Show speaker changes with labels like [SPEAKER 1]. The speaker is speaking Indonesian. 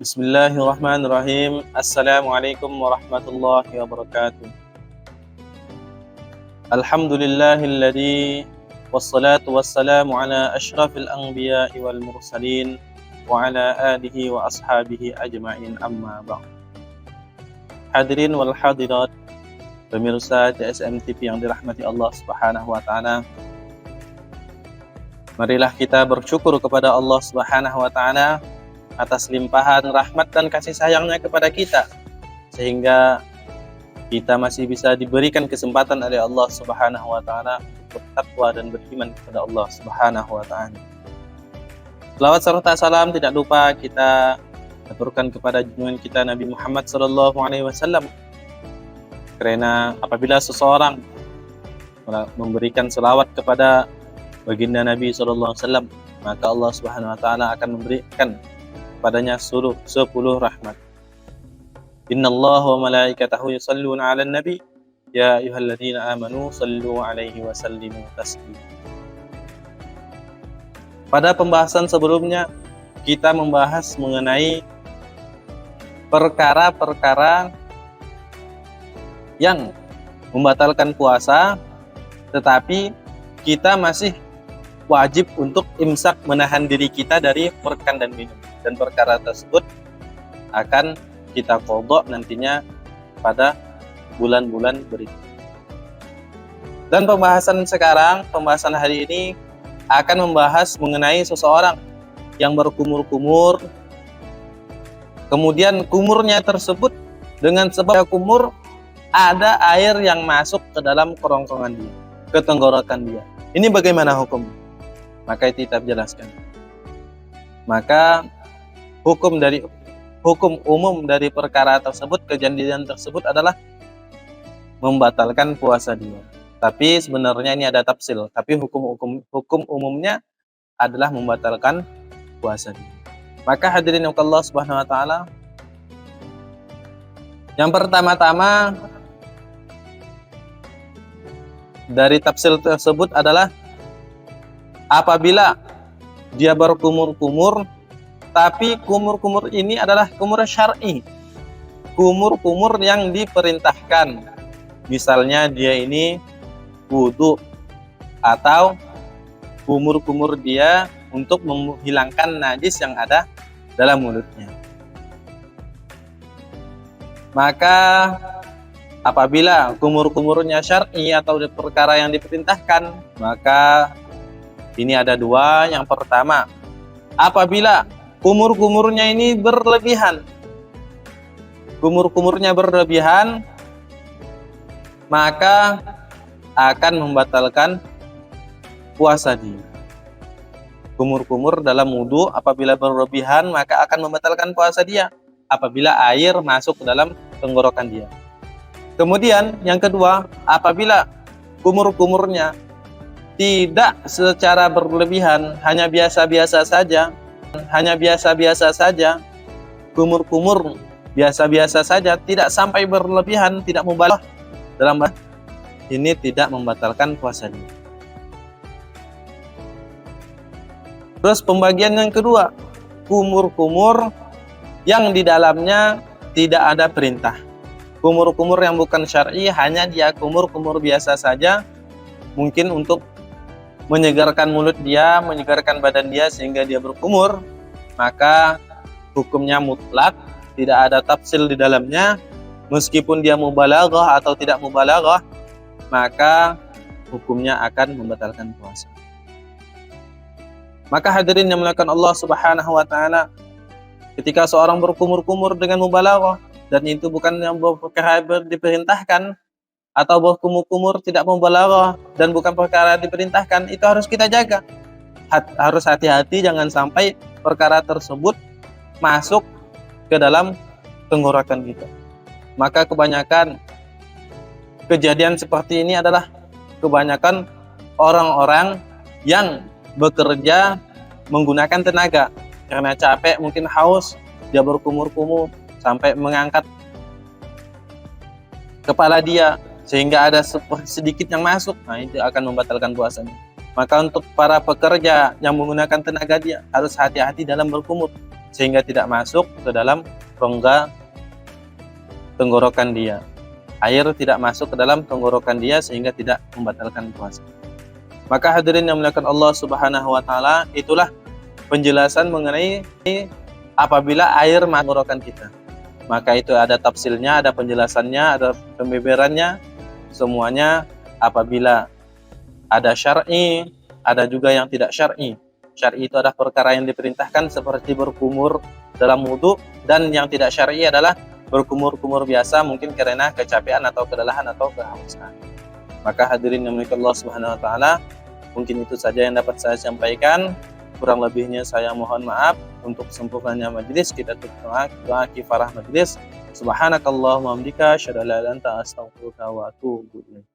[SPEAKER 1] Bismillahirrahmanirrahim. Assalamualaikum warahmatullahi wabarakatuh. Alhamdulillahilladzi wassalatu wassalamu ala asyrafil anbiya'i wal mursalin wa ala alihi wa ashabihi ajma'in, amma ba'd. Hadirin wal hadirat, pemirsa CSM TV yang dirahmati Allah Subhanahu wa taala. Marilah kita bersyukur kepada Allah Subhanahu wa taala atas limpahan rahmat dan kasih sayangnya kepada kita, sehingga kita masih bisa diberikan kesempatan oleh Allah Subhanahu wa taala untuk bertakwa dan beriman kepada Allah Subhanahu wa taala. Selawat serta salam tidak lupa kita aturkan kepada junjungan kita Nabi Muhammad sallallahu alaihi wasallam. Karena apabila seseorang memberikan selawat kepada baginda Nabi sallallahu alaihi wasallam, maka Allah Subhanahu wa taala akan memberikan padanya 10 rahmat. Innallaha wa malaikatahu yusholluna 'alan nabi ya ayyuhalladzina amanu shallu 'alaihi wa sallimu taslima. Pada pembahasan sebelumnya kita membahas mengenai perkara-perkara yang membatalkan puasa, tetapi kita masih wajib untuk imsak, menahan diri kita dari makan dan minum, dan perkara tersebut akan kita qadha nantinya pada bulan-bulan berikutnya. Dan pembahasan hari ini akan membahas mengenai seseorang yang berkumur-kumur, kemudian kumurnya tersebut dengan sebab kumur ada air yang masuk ke dalam kerongkongan dia, ke tenggorokan dia. Ini bagaimana hukum? Maka kita jelaskan. Maka hukum umum dari perkara tersebut, kejadian tersebut adalah membatalkan puasa dia. Tapi sebenarnya ini ada tafsil. Tapi hukum umumnya adalah membatalkan puasa dia. Maka hadirin Allah Subhanahu wa taala, yang pertama-tama dari tafsil tersebut adalah apabila dia berkumur-kumur, tapi kumur-kumur ini adalah kumur syar'i, kumur-kumur yang diperintahkan. Misalnya dia ini wudu, atau kumur-kumur dia untuk menghilangkan najis yang ada dalam mulutnya. Maka apabila kumur-kumurnya syar'i atau perkara yang diperintahkan, maka ini ada dua. Yang pertama, apabila kumur-kumurnya ini berlebihan, maka akan membatalkan puasa dia. Kumur-kumur dalam wudu apabila berlebihan maka akan membatalkan puasa dia apabila air masuk ke dalam tenggorokan dia. Kemudian yang kedua, apabila kumur-kumurnya tidak secara berlebihan, hanya biasa-biasa saja, kumur-kumur biasa-biasa saja, tidak sampai berlebihan, tidak mubalah dalam ini, tidak membatalkan puasa dia. Terus pembagian yang kedua, kumur-kumur yang di dalamnya tidak ada perintah. Kumur-kumur yang bukan syar'i, hanya dia kumur-kumur biasa saja, mungkin untuk menyegarkan mulut dia, menyegarkan badan dia sehingga dia berkumur, maka hukumnya mutlak, tidak ada tafsil di dalamnya. Meskipun dia mubalaghah atau tidak mubalaghah, maka hukumnya akan membatalkan puasa. Maka hadirin yang dimuliakan Allah Subhanahu wa taala, ketika seorang berkumur-kumur dengan mubalaghah dan itu bukan yang perkara diperintahkan, atau berkumur-kumur tidak mubalaghah dan bukan perkara diperintahkan, itu harus kita jaga. Harus hati-hati, jangan sampai perkara tersebut masuk ke dalam tenggorokan kita. Maka kebanyakan kejadian seperti ini adalah kebanyakan orang-orang yang bekerja menggunakan tenaga. Karena capek, mungkin haus, dia berkumur-kumur sampai mengangkat kepala dia sehingga ada sedikit yang masuk, nah itu akan membatalkan puasanya. Maka untuk para pekerja yang menggunakan tenaga dia harus hati-hati dalam berkumur. sehingga tidak masuk ke dalam rongga tenggorokan dia. Air tidak masuk ke dalam tenggorokan dia sehingga tidak membatalkan puasa. Maka hadirin yang dimuliakan Allah Subhanahu wa taala, itulah penjelasan mengenai apabila air masuk tenggorokan kita. Maka itu ada tafsirnya, ada penjelasannya, ada pembeberannya. Semuanya apabila ada syar'i, ada juga yang tidak syar'i. Syar'i itu adalah perkara yang diperintahkan seperti berkumur dalam wudu, dan yang tidak syar'i adalah berkumur-kumur biasa mungkin karena kecapean atau kelelahan atau kehausan. Maka hadirin yang dimuliakan Allah Subhanahu wa taala, mungkin itu saja yang dapat saya sampaikan. Kurang lebihnya saya mohon maaf. Untuk sempurnanya majelis, kita tutup doa kifarah majelis. Subhanakallahumma wa bihamdika asyhadu an la ilaha illa anta astaghfiruka wa atubu ilaik.